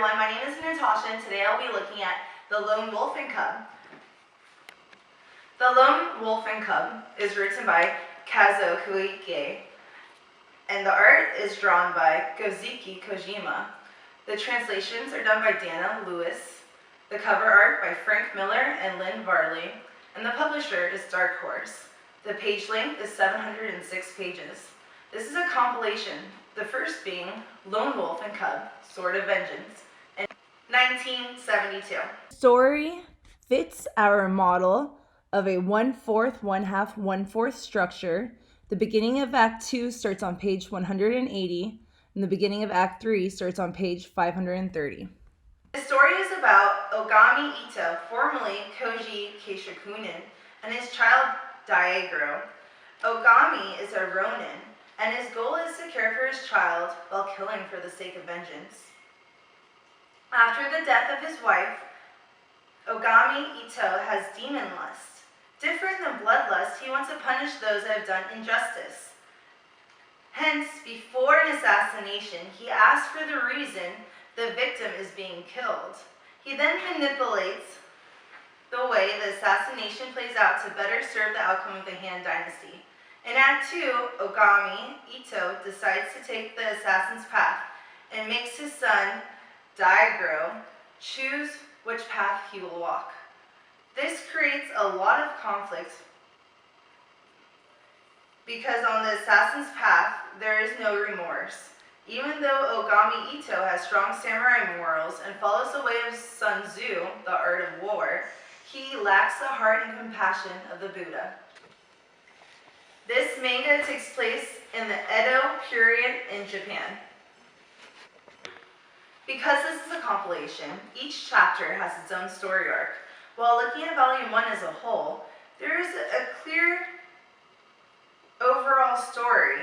everyone, my name is Natasha and today I'll be looking at The Lone Wolf and Cub. The Lone Wolf and Cub is written by Kazuo Koike and the art is drawn by Gozuki Kojima. The translations are done by Dana Lewis, the cover art by Frank Miller and Lynn Varley, and the publisher is Dark Horse. The page length is 706 pages. This is a compilation, the first being Lone Wolf and Cub, Sword of Vengeance, in 1972. Story fits our model of a 1/4, 1/2, 1/4 structure. The beginning of Act 2 starts on page 180, and the beginning of Act 3 starts on page 530. The story is about Ogami Ito, formerly Koji Keishakunin, and his child Daigoro. Ogami is a ronin, and his goal is to care for his child while killing for the sake of vengeance. After the death of his wife, Ogami Ito has demon lust. Different than bloodlust, he wants to punish those that have done injustice. Hence, before an assassination, he asks for the reason the victim is being killed. He then manipulates the way the assassination plays out to better serve the outcome of the Han Dynasty. In Act 2, Ogami Ito decides to take the assassin's path and makes his son, Daigoro, choose which path he will walk. This creates a lot of conflict because on the assassin's path, there is no remorse. Even though Ogami Ito has strong samurai morals and follows the way of Sun Tzu, the art of war, he lacks the heart and compassion of the Buddha. This manga takes place in the Edo period in Japan. Because this is a compilation, each chapter has its own story arc. While looking at Volume 1 as a whole, there is a clear overall story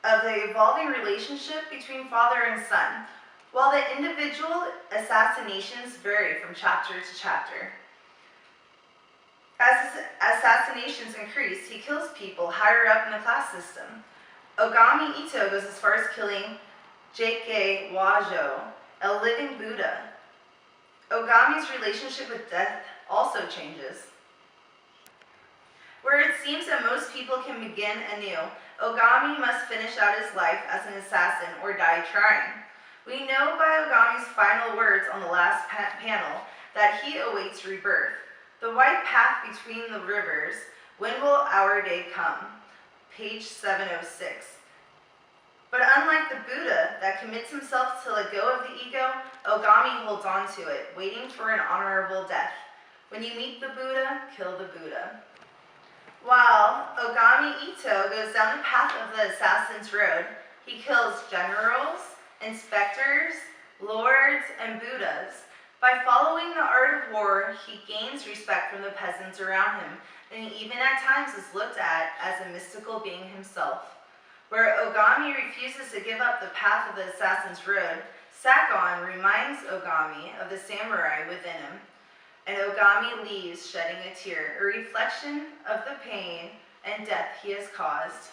of the evolving relationship between father and son, while the individual assassinations vary from chapter to chapter. As his assassinations increase, he kills people higher up in the class system. Ogami Ito goes as far as killing J.K. Wajo, a living Buddha. Ogami's relationship with death also changes. Where it seems that most people can begin anew, Ogami must finish out his life as an assassin or die trying. We know by Ogami's final words on the last panel that he awaits rebirth. The white path between the rivers, when will our day come? Page 706. But unlike the Buddha that commits himself to let go of the ego, Ogami holds on to it, waiting for an honorable death. When you meet the Buddha, kill the Buddha. While Ogami Ito goes down the path of the assassin's road, he kills generals, inspectors, lords, and Buddhas. By following the art of war, he gains respect from the peasants around him, and he even at times is looked at as a mystical being himself. Where Ogami refuses to give up the path of the assassin's road, Sakon reminds Ogami of the samurai within him, and Ogami leaves shedding a tear, a reflection of the pain and death he has caused.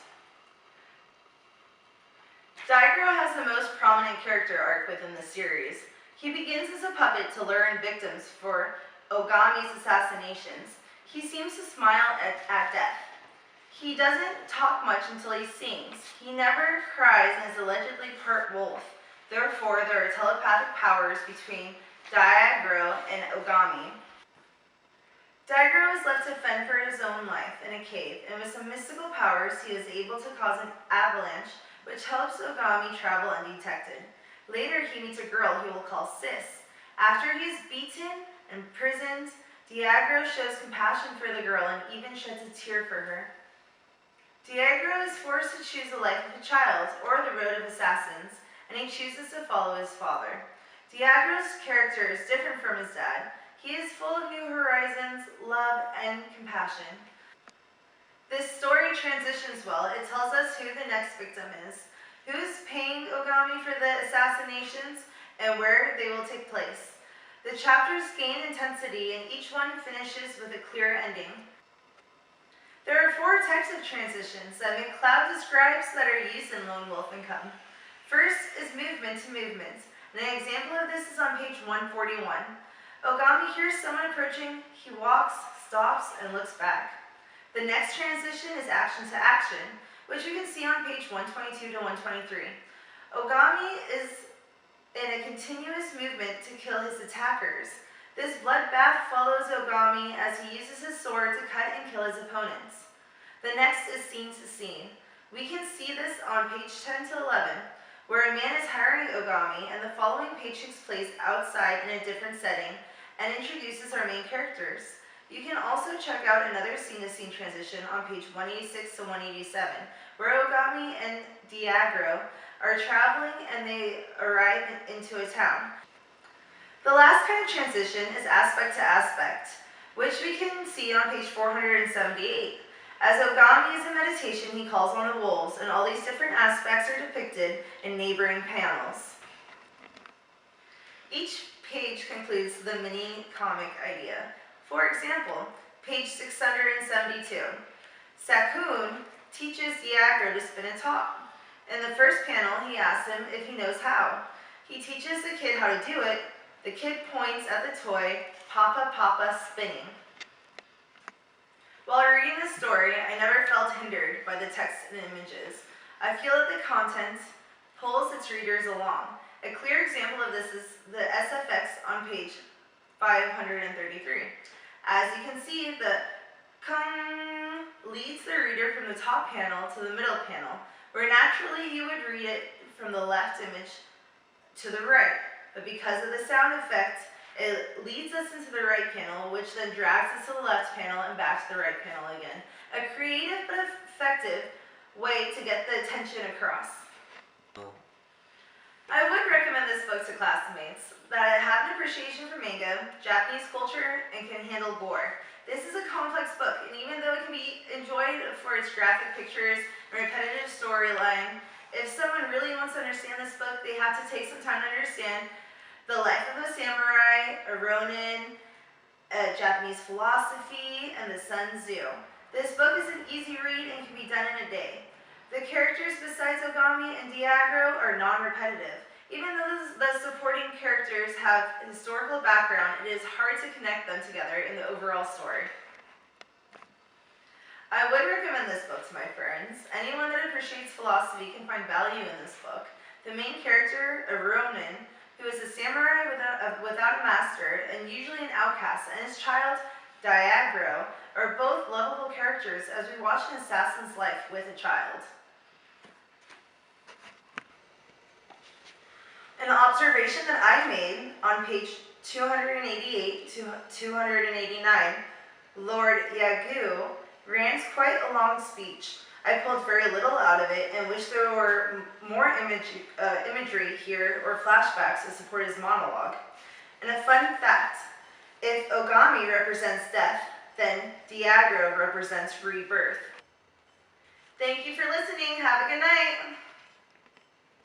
Daigoro has the most prominent character arc within the series. He begins as a puppet to lure in victims for Ogami's assassinations. He seems to smile at death. He doesn't talk much until he sings. He never cries and is allegedly part wolf. Therefore, there are telepathic powers between Daigoro and Ogami. Daigoro is left to fend for his own life in a cave, and with some mystical powers, he is able to cause an avalanche, which helps Ogami travel undetected. Later, he meets a girl he will call Sis. After he is beaten and imprisoned, Daigoro shows compassion for the girl and even sheds a tear for her. Daigoro is forced to choose the life of a child, or the road of assassins, and he chooses to follow his father. Daigoro's character is different from his dad. He is full of new horizons, love, and compassion. This story transitions well. It tells us who the next victim is, who is paying Ogami for the assassinations, and where they will take place. The chapters gain intensity, and each one finishes with a clear ending. There are 4 types of transitions that McCloud describes that are used in Lone Wolf and Cub. First is movement to movement. And an example of this is on page 141. Ogami hears someone approaching, he walks, stops, and looks back. The next transition is action to action, which you can see on page 122 to 123. Ogami is in a continuous movement to kill his attackers. This bloodbath follows Ogami as he uses his sword to cut and kill his opponents. The next is scene to scene. We can see this on page 10 to 11, where a man is hiring Ogami, and the following page takes place outside in a different setting and introduces our main characters. You can also check out another scene-to-scene transition on page 186 to 187, where Ogami and Diagro are traveling and they arrive into a town. The last kind of transition is aspect to aspect, which we can see on page 478. As Ogami is in meditation, he calls on the wolves, and all these different aspects are depicted in neighboring panels. Each page concludes the mini comic idea. For example, page 672. Sakun teaches Diagro to spin a top. In the first panel, he asks him if he knows how. He teaches the kid how to do it. The kid points at the toy, Papa Papa spinning. While reading this story, I never felt hindered by the text and images. I feel that the content pulls its readers along. A clear example of this is the SFX on page 533. As you can see, the kung leads the reader from the top panel to the middle panel, where naturally you would read it from the left image to the right. But because of the sound effect, it leads us into the right panel, which then drags us to the left panel and back to the right panel again. A creative but effective way to get the attention across. I would recommend this book to classmates that have an appreciation for manga, Japanese culture, and can handle gore. This is a complex book, and even though it can be enjoyed for its graphic pictures and repetitive storyline, if someone really wants to understand this book, they have to take some time to understand the life of a samurai, a ronin, Japanese philosophy, and the Sun Tzu. This book is an easy read and can be done in a day. The characters besides Ogami and Diagro are non-repetitive. Even though the supporting characters have a historical background, it is hard to connect them together in the overall story. I would recommend this book to my friends. Anyone that appreciates philosophy can find value in this book. The main character, a ronin, who is a samurai without a master and usually an outcast, and his child, Diagro, are both lovable characters as we watch an assassin's life with a child. An observation that I made on page 288 to 289, Lord Yagu rants quite a long speech. I pulled very little out of it and wish there were more imagery here or flashbacks to support his monologue. And a fun fact, if Ogami represents death, then Diagro represents rebirth. Thank you for listening. Have a good night.